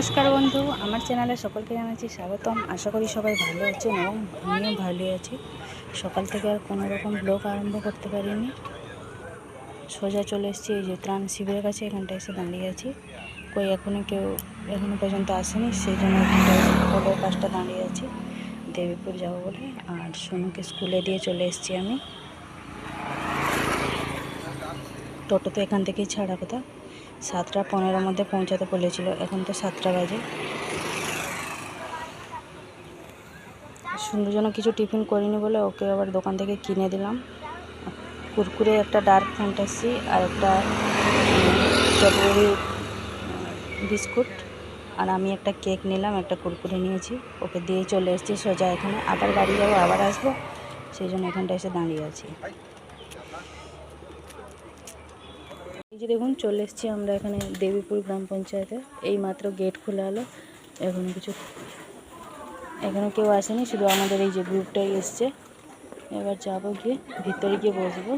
নমস্কার বন্ধু, আমার চ্যানেলে সকলকে জানাচ্ছি স্বাগতম। আশা করি সবাই ভালো আছেন এবং আমিও ভালোই আছি। সকাল থেকে আর কোনো রকম ব্লগ আরম্ভ করতে পারিনি। সোজা চলে এসেছি এই যে ত্রাণ শিবিরের কাছে, এখানটা এসে দাঁড়িয়ে আছি। এখনো পর্যন্ত আসেনি, সেই জন্য কলের পাশটা দাঁড়িয়ে আছি। দেবীপুর যাবো বলে। আর সোনুকে স্কুলে দিয়ে চলে এসেছি আমি। টোটো তো এখান থেকেই ছাড়া কথা, 7:15 মধ্যে পৌঁছাতে বলেছিল, এখন তো 7টা বাজে। সুন্দর জন্য কিছু টিফিন করিনি বলে ওকে আবার দোকান থেকে কিনে দিলাম। কুরকুরে, একটা ডার্ক ফ্যান্টাসি আর একটা স্ট্রবেরি বিস্কুট, আর আমি একটা কেক নিলাম, একটা কুরকুরে নিয়েছি। ওকে দিয়ে চলে এসেছি সোজা এখানে। আবার বাড়ি যাবো, আবার আসবো, সেই জন্য এখানটা এসে দাঁড়িয়ে আছি। এই যে দেখুন, চলে এসেছি আমরা এখানে দেবীপুর গ্রাম পঞ্চায়েতে। এই মাত্র গেট খোলা হলো, এখনো কেউ আসেনি, শুধু আমাদের এই যে গ্রুপটাই এসছে। এবার যাবো, গিয়ে ভিতরে গিয়ে বসবো।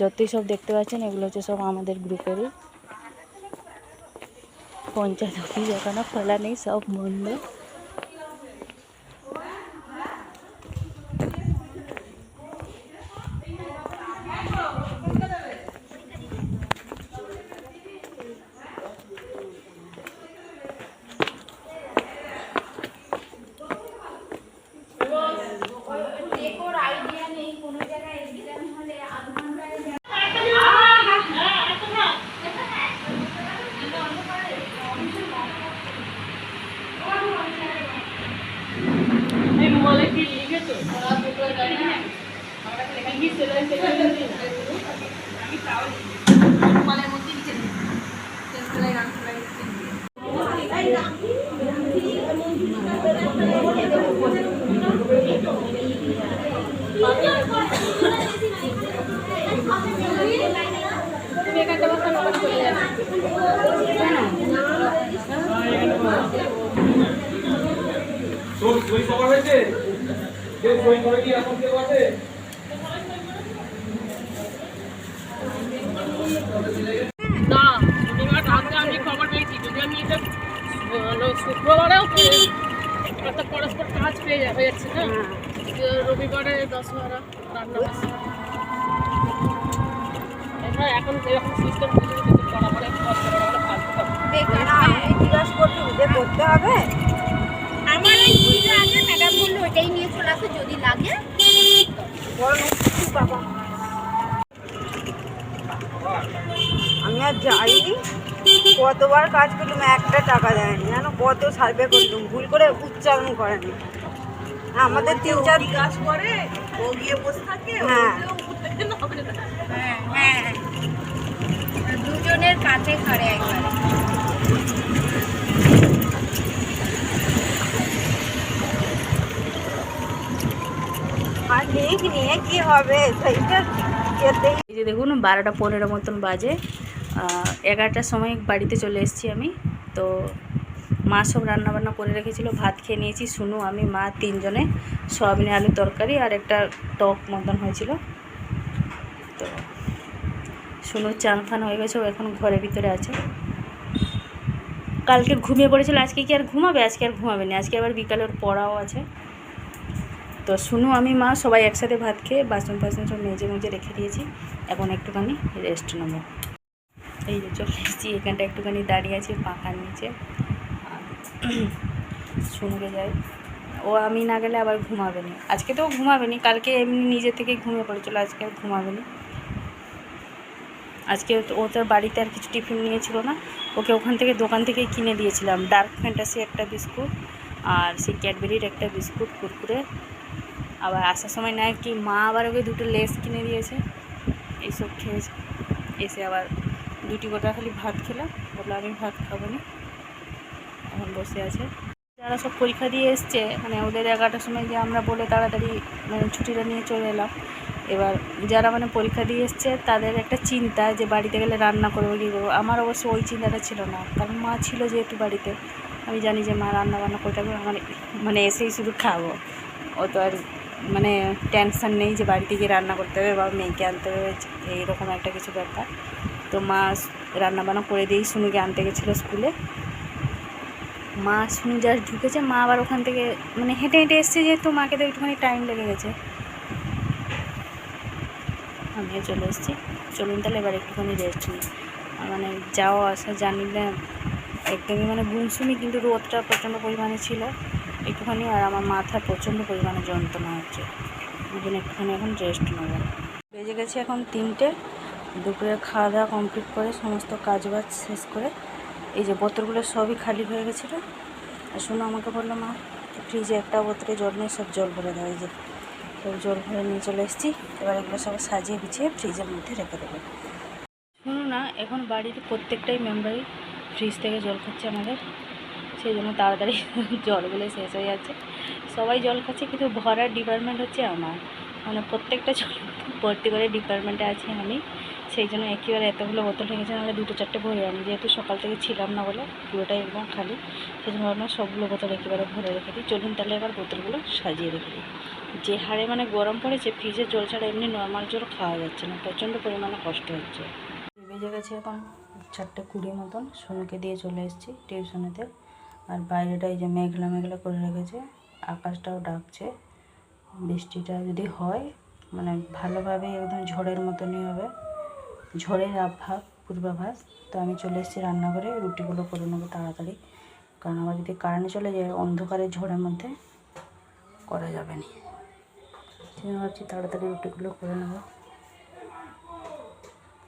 যতই সব দেখতে পাচ্ছেন এগুলো হচ্ছে সব আমাদের গ্রুপেরই। পঞ্চায়েত অফিস এখনো খোলা নেই, সব বন্ধ। শুক্রবারেও পরস্পর কাজ পেয়ে যাচ্ছে না, রবিবারে দশহরা রান্না এখন এরকম সিস্টেম করতে হবে। আমার এই দুইটা আছে, ম্যাডাম বললো ওইটাই নিয়ে চলে আসো যদি লাগে। বাবা আমি আর যাইনি, কতবার কাজ করলাম, একটা টাকা দেয়নি জানো। কত সার্ভে করলাম, ভুল করে উচ্চারণ করেনি। আমাদের 3-4 কাজ করে ও গিয়ে বসে থাকে। হ্যাঁ হ্যাঁ, দুজনের কাছে করে একবার। আর লিখ নিয়ে কি হবে, সেইটা যেতেই। এই যে দেখুন, 12:15 মতন বাজে। 11টার সময় বাড়িতে চলে এসেছি আমি। তো মা সব রান্নাবান্না করে রেখেছিল, ভাত খেয়ে নিয়েছি। শুনু, আমি, মা, 3 জনে। সয়াবিন আলু তরকারি আর একটা টক মতন হয়েছিল। তো শুনু চান ফান হয়ে গেছে, ও এখন ঘরের ভিতরে আছে। কালকে ঘুমিয়ে পড়েছিল, আজকে কি আর ঘুমাবে? আজকে আর ঘুমাবে না, আজকে আবার বিকালে ওর পড়াও আছে। তো শুনু, আমি, মা সবাই একসাথে ভাত খেয়ে বাসন টাসন সব মেজে রেখে দিয়েছি। এখন একটুখানি রেস্ট নেব। এই যে চলে এসেছি, এখানটা একটুখানি দাঁড়িয়ে আছি পাখার নিচে। শুনুকে যাই, ও আমি না গেলে আবার ঘুমাবে না। আজকে তো ঘুমাবে না, কালকে এমনি নিজে থেকে ঘুমিয়ে পড়েছিল, আজকে আর ঘুমাবে না। আজকে ও তোর বাড়িতে আর কিছু টিফিন নিয়েছিল না, ওকে ওখান থেকে দোকান থেকেই কিনে দিয়েছিলাম। ডার্ক ফ্যান্টাসি একটা বিস্কুট, আর সেই ক্যাডবেরির একটা বিস্কুট, কুরকুরে। আবার আসার সময় না কি মা আবার ওকে 2টো লেস কিনে দিয়েছে, এইসব খেয়েছে। এসে আবার 2টি গোটা খালি ভাত খেলাম, বললো আমি ভাত খাবো না, এখন বসে আছে। যারা সব পরীক্ষা দিয়ে এসছে, মানে ওদের 11টার সময় যে আমরা বলে তাড়াতাড়ি মানে ছুটিটা নিয়ে চলে এলাম। এবার যারা মানে পরীক্ষা দিয়ে এসছে তাদের একটা চিন্তা যে বাড়িতে গেলে রান্না করবো কী করবো। আমার অবশ্য ওই চিন্তাটা ছিল না, কারণ মা ছিল যেহেতু বাড়িতে। আমি জানি যে মা রান্না বান্না করতে হবে, আমার মানে এসেই শুধু খাবো। ও তো আর মানে টেনশান নেই যে বাড়িতে গিয়ে রান্না করতে হবে বা মেয়েকে আনতে হবে, এইরকম একটা কিছু ব্যাপার। তো মা রান্নাবান্না করে দিয়েই শুনুকে আনতে গেছিলো স্কুলে। মা শুনে যা ঢুকেছে, মা আবার ওখান থেকে মানে হেঁটে হেঁটে এসছে, যেহেতু মাকে তো একটুখানি টাইম লেগে গেছে। আমিও চলে এসেছি। চলুন তাহলে এবার একটুখানি রেস্ট নিই। আর মানে যাওয়া আসা জানিলে একদমই মানে গুমসুমি, কিন্তু রোদটা প্রচণ্ড পরিমাণে ছিল একটুখানি, আর আমার মাথা প্রচণ্ড পরিমাণে যন্ত্রণা হচ্ছে, ওই জন্য একটুখানি এখন রেস্ট নেব। বেজে গেছে এখন 3টে। দুপুরে খাওয়া দাওয়া কমপ্লিট করে সমস্ত কাজ বাজ শেষ করে এই যে বোতলগুলো সবই খালি হয়ে গেছিলো। আর শুনো, আমাকে বললো মা ফ্রিজে একটা বোতলে জল নিয়ে সব জল ভরে দেয়, এই যে সব জল ভরে নিয়ে চলে এসেছি। এবার এগুলো সব সাজিয়ে গুছিয়ে ফ্রিজের মধ্যে রেখে দেবো। শুনো না, এখন বাড়িতে প্রত্যেকটাই মেম্বারই ফ্রিজ থেকে জল খাচ্ছে আমাদের, সেই জন্য তাড়াতাড়ি জলগুলো শেষ হয়ে যাচ্ছে। সবাই জল খাচ্ছে, কিন্তু ভরার ডিপার্টমেন্ট হচ্ছে আমার, মানে প্রত্যেকটা জল ভর্তি করে ডিপার্টমেন্টে আছি আমি, সেই জন্য একেবারে এতগুলো বোতল হয়ে গেছে। নাহলে 2-4টে ভরে আনি, যেহেতু সকাল থেকে ছিলাম না বলে পুরোটাই একদম খালি, সেই জন্য ভাবলাম সবগুলো বোতল একেবারে ভরে রেখে দিই। চলুন তাহলে এবার বোতলগুলো সাজিয়ে রেখে দিই। যে হারে মানে গরম পড়েছে, ফ্রিজের জল ছাড়া এমনি নর্মাল জল খাওয়া যাচ্ছে না, প্রচণ্ড পরিমাণে কষ্ট হচ্ছে। বেজে গেছে এখন 4:20 মতন। সোনুকে দিয়ে চলে এসেছি টিউশনেতে। আর বাইরেটা এই যে মেঘলা মেঘলা করে রেখেছে, আকাশটাও ডাকছে। বৃষ্টিটা যদি হয় মানে ভালোভাবে একদম ঝড়ের মতনই হবে, ঝড়ের পূর্বাভাস। তো আমি চলে এসেছি রান্নাঘরে, রুটিগুলো করে নেবো তাড়াতাড়ি, কারণ আবার যদি কারেন্ট চলে যায় অন্ধকারের ঝড়ের মধ্যে করা যাবে না। সেই জন্য ভাবছি তাড়াতাড়ি রুটিগুলো করে নেবো।